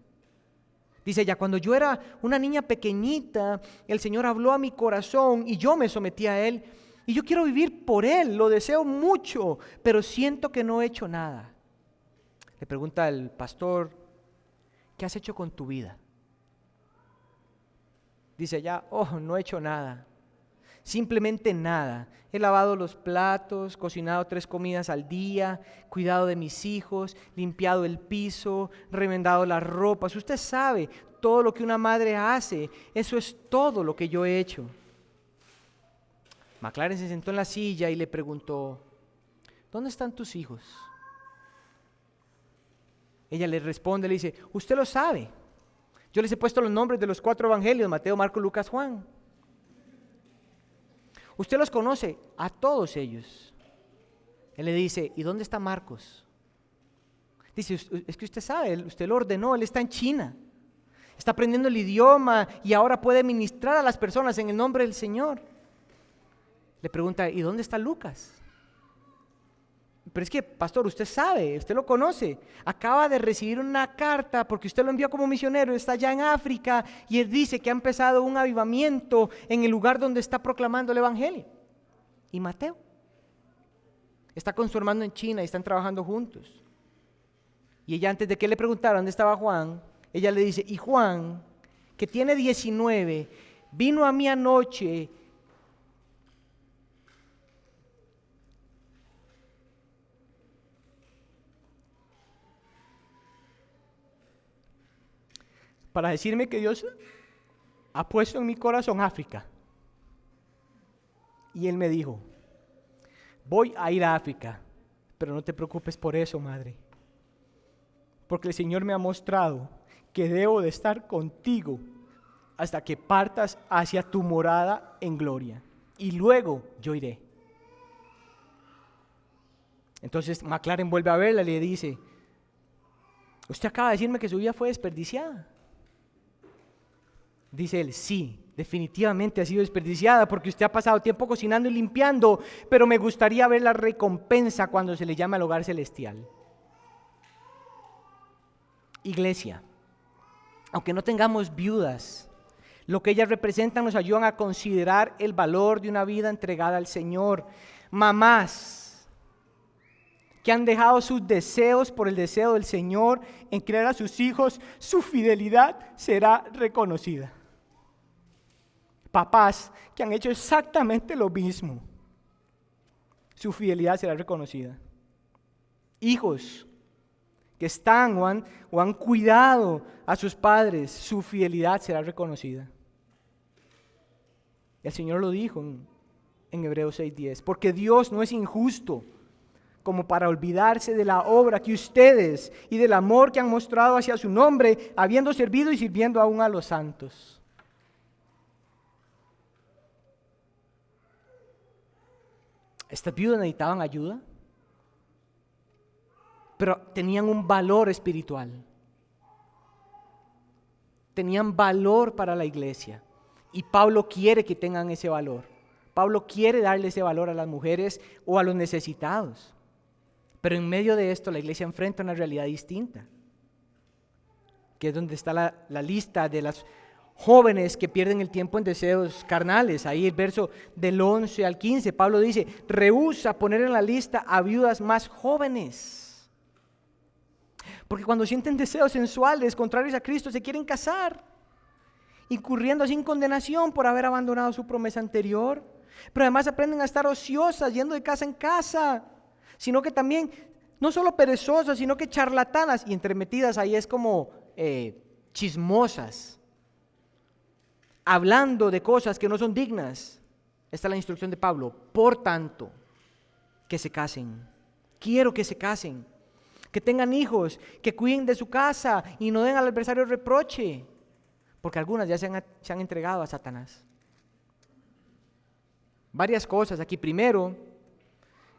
Dice ella, cuando yo era una niña pequeñita, el Señor habló a mi corazón y yo me sometí a Él. Y yo quiero vivir por Él, lo deseo mucho, pero siento que no he hecho nada. Le pregunta el pastor, ¿qué has hecho con tu vida? Dice ella, no he hecho nada, simplemente nada. He lavado los platos, cocinado 3 comidas al día, cuidado de mis hijos, limpiado el piso, remendado las ropas. Usted sabe todo lo que una madre hace, eso es todo lo que yo he hecho. Maclaren se sentó en la silla y le preguntó, ¿dónde están tus hijos? Ella le responde, le dice, usted lo sabe. Yo les he puesto los nombres de los 4 evangelios, Mateo, Marcos, Lucas, Juan. Usted los conoce a todos ellos. Él le dice, ¿y dónde está Marcos? Dice, es que usted sabe, usted lo ordenó, él está en China. Está aprendiendo el idioma y ahora puede ministrar a las personas en el nombre del Señor. Le pregunta, ¿y dónde está Lucas? Pero es que, pastor, usted sabe, usted lo conoce. Acaba de recibir una carta porque usted lo envió como misionero, está allá en África y él dice que ha empezado un avivamiento en el lugar donde está proclamando el evangelio. Y Mateo está con su hermano en China y están trabajando juntos. Y ella, antes de que le preguntara dónde estaba Juan, ella le dice, y Juan, que tiene 19, vino a mí anoche para decirme que Dios ha puesto en mi corazón África. Y él me dijo, voy a ir a África, pero no te preocupes por eso, madre, porque el Señor me ha mostrado que debo de estar contigo hasta que partas hacia tu morada en gloria, y luego yo iré. Entonces Maclaren vuelve a verla y le dice, usted acaba de decirme que su vida fue desperdiciada. Dice él, sí, definitivamente ha sido desperdiciada porque usted ha pasado tiempo cocinando y limpiando, pero me gustaría ver la recompensa cuando se le llame al hogar celestial. Iglesia, aunque no tengamos viudas, lo que ellas representan nos ayudan a considerar el valor de una vida entregada al Señor. Mamás que han dejado sus deseos por el deseo del Señor en crear a sus hijos, su fidelidad será reconocida. Papás que han hecho exactamente lo mismo, su fidelidad será reconocida. Hijos que están o han cuidado a sus padres, su fidelidad será reconocida. El Señor lo dijo en Hebreos 6:10, porque Dios no es injusto como para olvidarse de la obra que ustedes y del amor que han mostrado hacia su nombre, habiendo servido y sirviendo aún a los santos. Estas viudas necesitaban ayuda, pero tenían un valor espiritual. Tenían valor para la iglesia. Y Pablo quiere que tengan ese valor. Pablo quiere darle ese valor a las mujeres o a los necesitados. Pero en medio de esto la iglesia enfrenta una realidad distinta, que es donde está la lista de las jóvenes que pierden el tiempo en deseos carnales. Ahí el verso del 11 al 15, Pablo dice, rehúsa poner en la lista a viudas más jóvenes. Porque cuando sienten deseos sensuales contrarios a Cristo se quieren casar, incurriendo así en condenación por haber abandonado su promesa anterior. Pero además aprenden a estar ociosas, yendo de casa en casa, sino que también, no solo perezosas, sino que charlatanas, y entremetidas ahí es como chismosas, hablando de cosas que no son dignas. Esta es la instrucción de Pablo. Por tanto, que se casen. Quiero que se casen, que tengan hijos, que cuiden de su casa y no den al adversario reproche, porque algunas ya se han entregado a Satanás. Varias cosas aquí. Primero,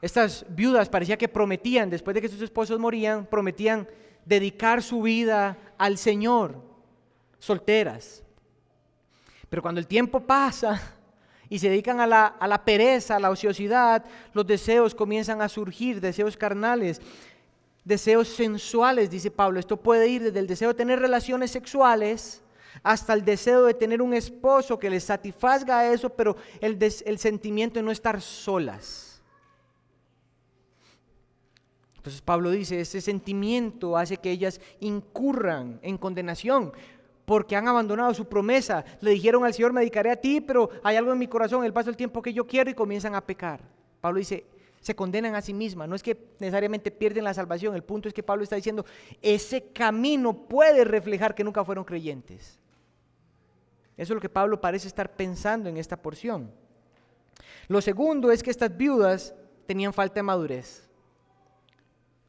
estas viudas parecía que prometían, después de que sus esposos morían, prometían dedicar su vida al Señor, solteras. Pero cuando el tiempo pasa y se dedican a la pereza, a la ociosidad, los deseos comienzan a surgir, deseos carnales, deseos sensuales, dice Pablo. Esto puede ir desde el deseo de tener relaciones sexuales hasta el deseo de tener un esposo que les satisfaga eso, pero el sentimiento de no estar solas. Entonces Pablo dice, ese sentimiento hace que ellas incurran en condenación, porque han abandonado su promesa. Le dijeron al Señor, me dedicaré a ti, pero hay algo en mi corazón, el paso del tiempo que yo quiero, y comienzan a pecar. Pablo dice, se condenan a sí mismas. No es que necesariamente pierden la salvación, el punto es que Pablo está diciendo, ese camino puede reflejar que nunca fueron creyentes. Eso es lo que Pablo parece estar pensando en esta porción. Lo segundo es que estas viudas tenían falta de madurez,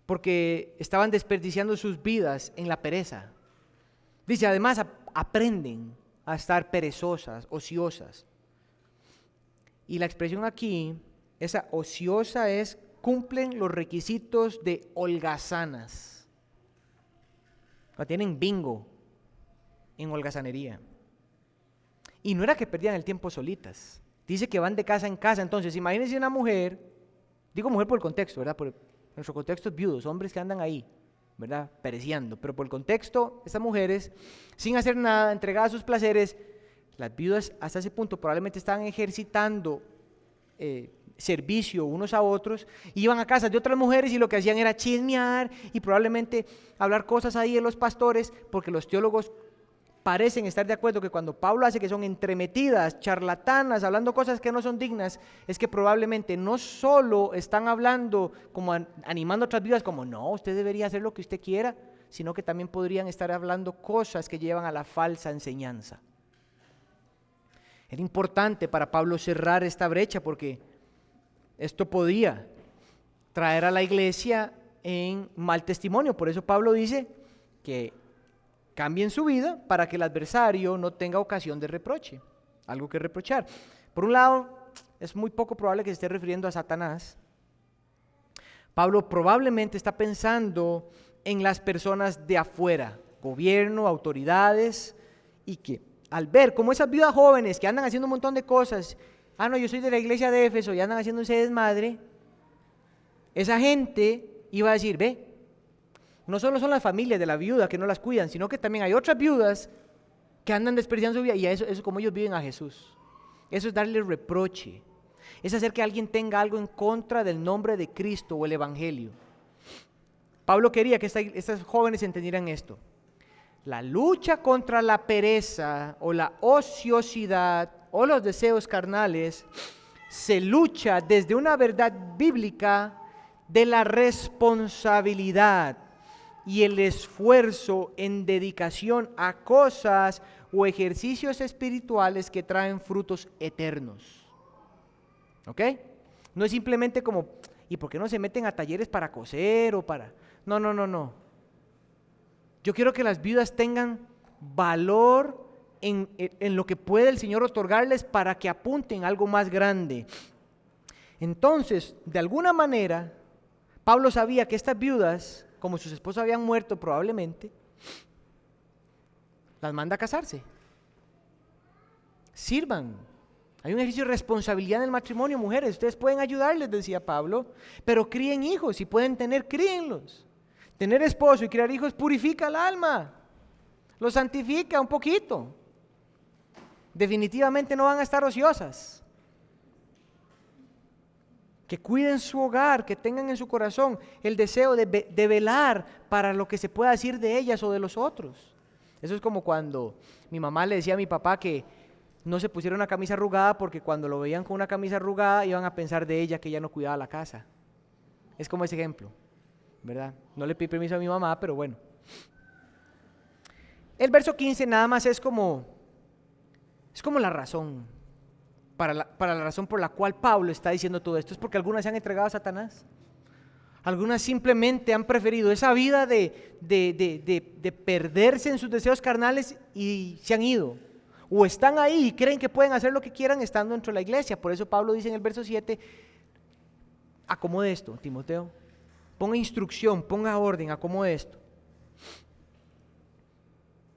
porque estaban desperdiciando sus vidas en la pereza. Dice, además aprenden a estar perezosas, ociosas. Y la expresión aquí, esa ociosa cumplen los requisitos de holgazanas. No tienen bingo en holgazanería. Y no era que perdían el tiempo solitas. Dice que van de casa en casa. Entonces, imagínense una mujer, digo mujer por el contexto, ¿verdad? Nuestro contexto es viudos, hombres que andan ahí, ¿verdad? Pereciendo. Pero por el contexto, estas mujeres, sin hacer nada, entregadas a sus placeres, las viudas hasta ese punto probablemente estaban ejercitando servicio unos a otros, iban a casa de otras mujeres y lo que hacían era chismear y probablemente hablar cosas ahí de los pastores, porque los teólogos parecen estar de acuerdo que cuando Pablo hace que son entremetidas, charlatanas, hablando cosas que no son dignas, es que probablemente no solo están hablando como animando a otras vidas como no, usted debería hacer lo que usted quiera, sino que también podrían estar hablando cosas que llevan a la falsa enseñanza. Era importante para Pablo cerrar esta brecha porque esto podía traer a la iglesia en mal testimonio. Por eso Pablo dice que cambien su vida para que el adversario no tenga ocasión de reproche, algo que reprochar. Por un lado, es muy poco probable que se esté refiriendo a Satanás. Pablo probablemente está pensando en las personas de afuera, gobierno, autoridades, y que al ver cómo esas viudas jóvenes que andan haciendo un montón de cosas, no, yo soy de la iglesia de Éfeso y andan haciendo ese desmadre, esa gente iba a decir, ve, no solo son las familias de la viuda que no las cuidan, sino que también hay otras viudas que andan desperdiciando su vida, y eso es como ellos viven a Jesús. Eso es darle reproche, es hacer que alguien tenga algo en contra del nombre de Cristo o el Evangelio. Pablo quería que estas jóvenes entendieran esto. La lucha contra la pereza o la ociosidad o los deseos carnales se lucha desde una verdad bíblica de la responsabilidad y el esfuerzo en dedicación a cosas o ejercicios espirituales que traen frutos eternos. ¿Ok? No es simplemente como, ¿y por qué no se meten a talleres para coser o para...? No, no, no, no. Yo quiero que las viudas tengan valor en lo que puede el Señor otorgarles para que apunten a algo más grande. Entonces, de alguna manera, Pablo sabía que estas viudas, como sus esposos habían muerto probablemente, las manda a casarse. Sirvan. Hay un ejercicio de responsabilidad en el matrimonio, mujeres. Ustedes pueden ayudarles, decía Pablo, pero críen hijos. Si pueden tener, críenlos. Tener esposo y criar hijos purifica el alma. Lo santifica un poquito. Definitivamente no van a estar ociosas. Que cuiden su hogar, que tengan en su corazón el deseo de velar para lo que se pueda decir de ellas o de los otros. Eso es como cuando mi mamá le decía a mi papá que no se pusiera una camisa arrugada porque cuando lo veían con una camisa arrugada iban a pensar de ella que ella no cuidaba la casa. Es como ese ejemplo, ¿verdad? No le pedí permiso a mi mamá, pero bueno. El verso 15 nada más es como la razón. Para la razón por la cual Pablo está diciendo todo esto, es porque algunas se han entregado a Satanás. Algunas simplemente han preferido esa vida de perderse en sus deseos carnales y se han ido. O están ahí y creen que pueden hacer lo que quieran estando dentro de la iglesia. Por eso Pablo dice en el verso 7, acomode esto, Timoteo. Ponga instrucción, ponga orden, acomode esto.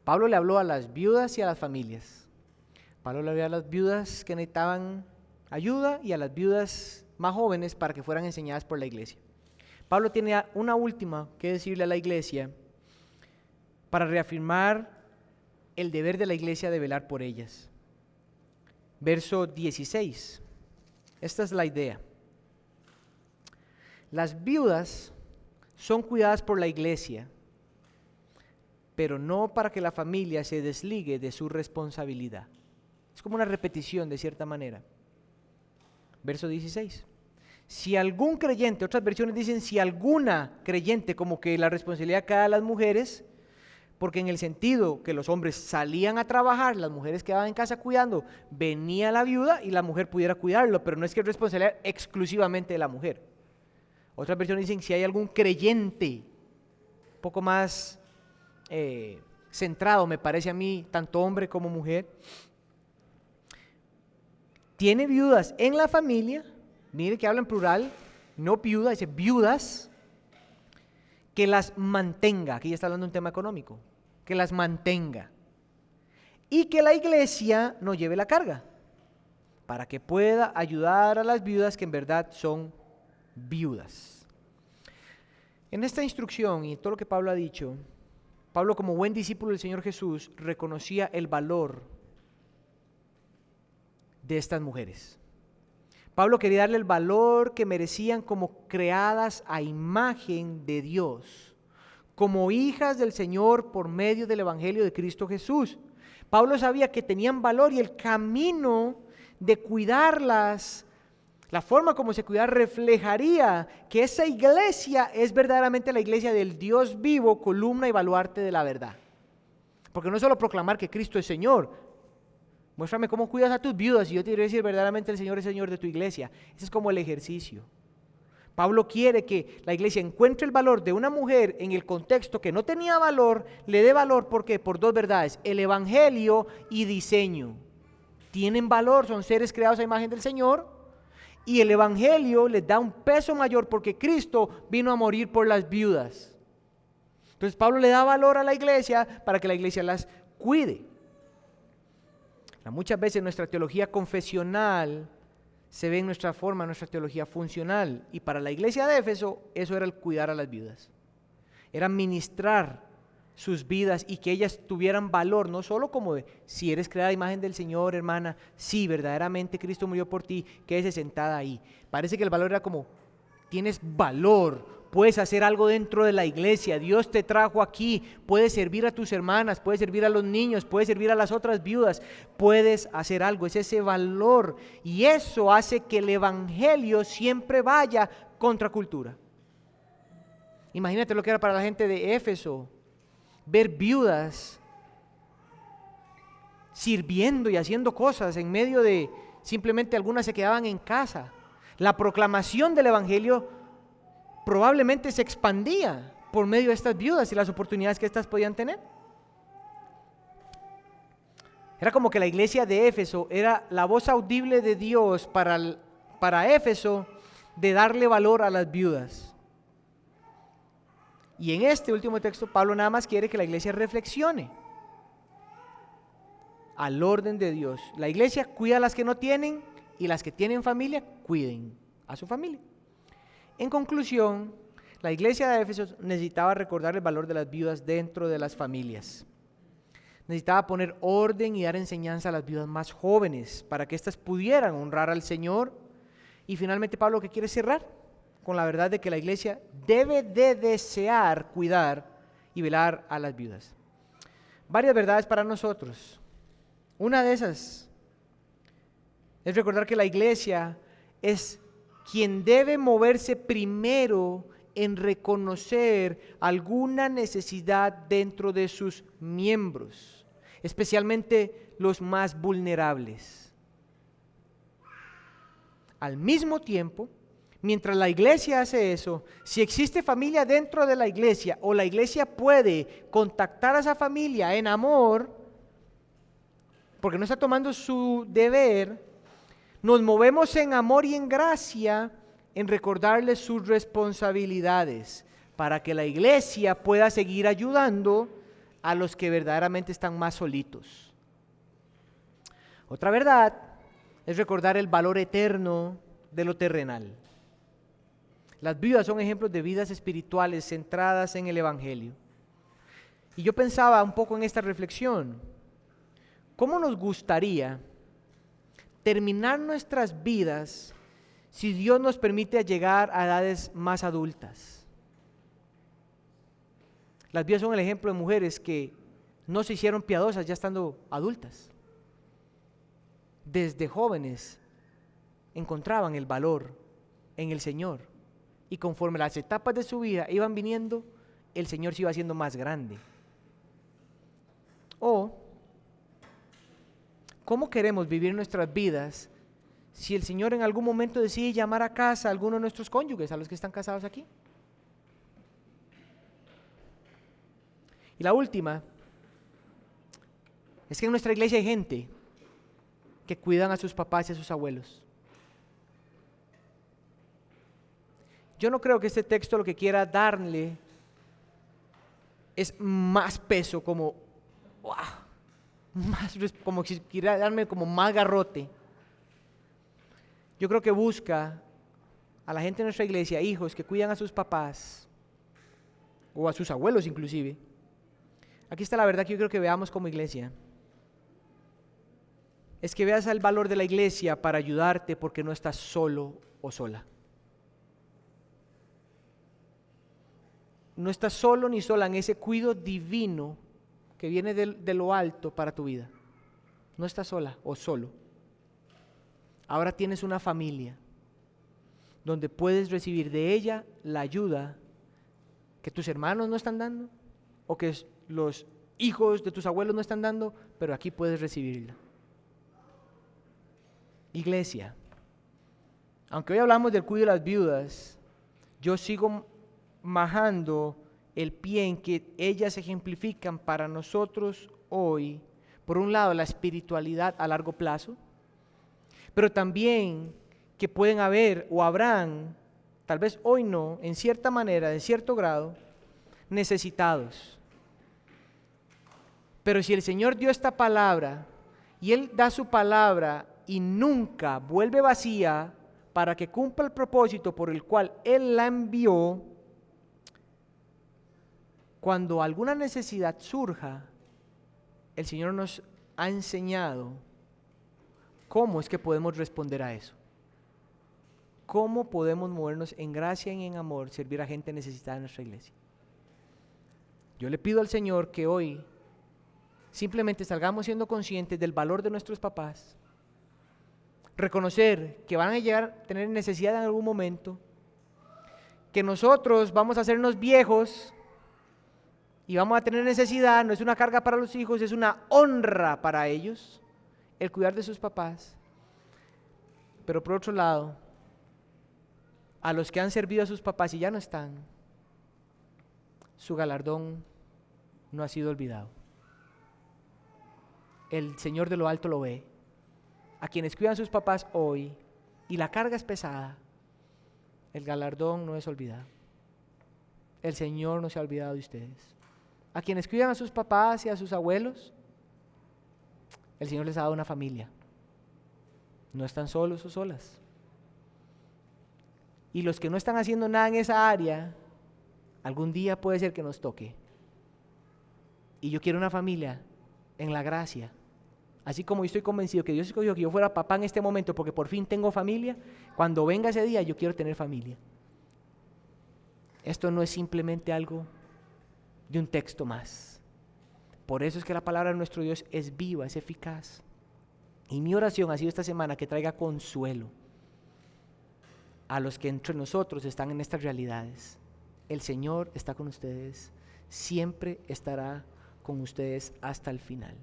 Pablo le habló a las viudas y a las familias. Pablo le habló a las viudas que necesitaban ayuda y a las viudas más jóvenes para que fueran enseñadas por la iglesia. Pablo tiene una última que decirle a la iglesia para reafirmar el deber de la iglesia de velar por ellas. Verso 16. Esta es la idea. Las viudas son cuidadas por la iglesia, pero no para que la familia se desligue de su responsabilidad. Es como una repetición de cierta manera. Verso 16. Si algún creyente, otras versiones dicen si alguna creyente, como que la responsabilidad cae a las mujeres, porque en el sentido que los hombres salían a trabajar, las mujeres quedaban en casa cuidando, venía la viuda y la mujer pudiera cuidarlo, pero no es que es responsabilidad exclusivamente de la mujer. Otras versiones dicen si hay algún creyente, un poco más centrado, me parece a mí, tanto hombre como mujer, tiene viudas en la familia, mire que habla en plural, no viuda, dice viudas, que las mantenga, aquí ya está hablando de un tema económico, que las mantenga, y que la iglesia no lleve la carga, para que pueda ayudar a las viudas que en verdad son viudas. En esta instrucción y todo lo que Pablo ha dicho, Pablo como buen discípulo del Señor Jesús reconocía el valor de estas mujeres. Pablo quería darle el valor que merecían como creadas a imagen de Dios, como hijas del Señor por medio del Evangelio de Cristo Jesús. Pablo sabía que tenían valor y el camino de cuidarlas, la forma como se cuidaba reflejaría que esa iglesia es verdaderamente la iglesia del Dios vivo, columna y baluarte de la verdad. Porque no es solo proclamar que Cristo es Señor. Muéstrame cómo cuidas a tus viudas y yo te diré decir verdaderamente el Señor es Señor de tu iglesia. Ese es como el ejercicio. Pablo quiere que la iglesia encuentre el valor de una mujer en el contexto que no tenía valor, le dé valor, ¿por qué? Por dos verdades, el evangelio y diseño. Tienen valor, son seres creados a imagen del Señor y el evangelio les da un peso mayor porque Cristo vino a morir por las viudas. Entonces Pablo le da valor a la iglesia para que la iglesia las cuide. Muchas veces nuestra teología confesional se ve en nuestra forma, nuestra teología funcional. Y para la iglesia de Éfeso, eso era el cuidar a las viudas. Era ministrar sus vidas y que ellas tuvieran valor, no solo como de, si eres creada a imagen del Señor, hermana, sí, verdaderamente Cristo murió por ti, quédese sentada ahí. Parece que el valor era como, tienes valor, puedes hacer algo dentro de la iglesia, Dios te trajo aquí, puedes servir a tus hermanas, puedes servir a los niños, puedes servir a las otras viudas, puedes hacer algo, es ese valor y eso hace que el evangelio siempre vaya contra cultura. Imagínate lo que era para la gente de Éfeso, ver viudas sirviendo y haciendo cosas en medio de simplemente algunas se quedaban en casa. La proclamación del Evangelio probablemente se expandía por medio de estas viudas y las oportunidades que éstas podían tener. Era como que la iglesia de Éfeso era la voz audible de Dios para Éfeso de darle valor a las viudas. Y en este último texto Pablo nada más quiere que la iglesia reflexione al orden de Dios. La iglesia cuida a las que no tienen y las que tienen familia cuiden a su familia. En conclusión, la iglesia de Éfeso necesitaba recordar el valor de las viudas dentro de las familias. Necesitaba poner orden y dar enseñanza a las viudas más jóvenes para que éstas pudieran honrar al Señor. Y finalmente Pablo que quiere cerrar con la verdad de que la iglesia debe de desear cuidar y velar a las viudas. Varias verdades para nosotros. Una de esas es recordar que la iglesia es quien debe moverse primero en reconocer alguna necesidad dentro de sus miembros, especialmente los más vulnerables. Al mismo tiempo, mientras la iglesia hace eso, si existe familia dentro de la iglesia o la iglesia puede contactar a esa familia en amor, porque no está tomando su deber, nos movemos en amor y en gracia en recordarles sus responsabilidades para que la iglesia pueda seguir ayudando a los que verdaderamente están más solitos. Otra verdad es recordar el valor eterno de lo terrenal. Las viudas son ejemplos de vidas espirituales centradas en el Evangelio. Y yo pensaba un poco en esta reflexión. ¿Cómo nos gustaría terminar nuestras vidas si Dios nos permite llegar a edades más adultas? Las viudas son el ejemplo de mujeres que no se hicieron piadosas ya estando adultas. Desde jóvenes encontraban el valor en el Señor y conforme las etapas de su vida iban viniendo, el Señor se iba haciendo más grande. O ¿cómo queremos vivir nuestras vidas si el Señor en algún momento decide llamar a casa a alguno de nuestros cónyuges, a los que están casados aquí? Y la última es que en nuestra iglesia hay gente que cuidan a sus papás y a sus abuelos. Yo no creo que este texto lo que quiera darle es más peso, como como si quiera darme como más garrote. Yo creo que busca a la gente de nuestra iglesia, hijos que cuidan a sus papás o a sus abuelos inclusive. Aquí está la verdad que yo creo que veamos como iglesia. Es que veas el valor de la iglesia para ayudarte porque no estás solo o sola. No estás solo ni sola en ese cuidado divino que viene de lo alto para tu vida. No estás sola o solo. Ahora tienes una familia donde puedes recibir de ella la ayuda que tus hermanos no están dando o que los hijos de tus abuelos no están dando, pero aquí puedes recibirla. Iglesia, aunque hoy hablamos del cuidado de las viudas, yo sigo majando el pie en que ellas ejemplifican para nosotros hoy, por un lado, la espiritualidad a largo plazo, pero también que pueden haber o habrán, tal vez hoy no, en cierta manera, de cierto grado, necesitados. Pero si el Señor dio esta palabra y Él da su palabra y nunca vuelve vacía para que cumpla el propósito por el cual Él la envió, cuando alguna necesidad surja, el Señor nos ha enseñado cómo es que podemos responder a eso. Cómo podemos movernos en gracia y en amor, servir a gente necesitada en nuestra iglesia. Yo le pido al Señor que hoy simplemente salgamos siendo conscientes del valor de nuestros papás, reconocer que van a llegar a tener necesidad en algún momento que nosotros vamos a hacernos viejos y vamos a tener necesidad, no es una carga para los hijos, es una honra para ellos el cuidar de sus papás. Pero por otro lado, a los que han servido a sus papás y ya no están, su galardón no ha sido olvidado. El Señor de lo alto lo ve. A quienes cuidan sus papás hoy y la carga es pesada, el galardón no es olvidado. El Señor no se ha olvidado de ustedes. A quienes cuidan a sus papás y a sus abuelos, el Señor les ha dado una familia. No están solos o solas. Y los que no están haciendo nada en esa área, algún día puede ser que nos toque. Y yo quiero una familia en la gracia. Así como yo estoy convencido que Dios escogió que yo fuera papá en este momento porque por fin tengo familia, cuando venga ese día yo quiero tener familia. Esto no es simplemente algo de un texto más. Por eso es que la palabra de nuestro Dios es viva, es eficaz. Y mi oración ha sido esta semana que traiga consuelo a los que entre nosotros están en estas realidades. El Señor está con ustedes, siempre estará con ustedes hasta el final.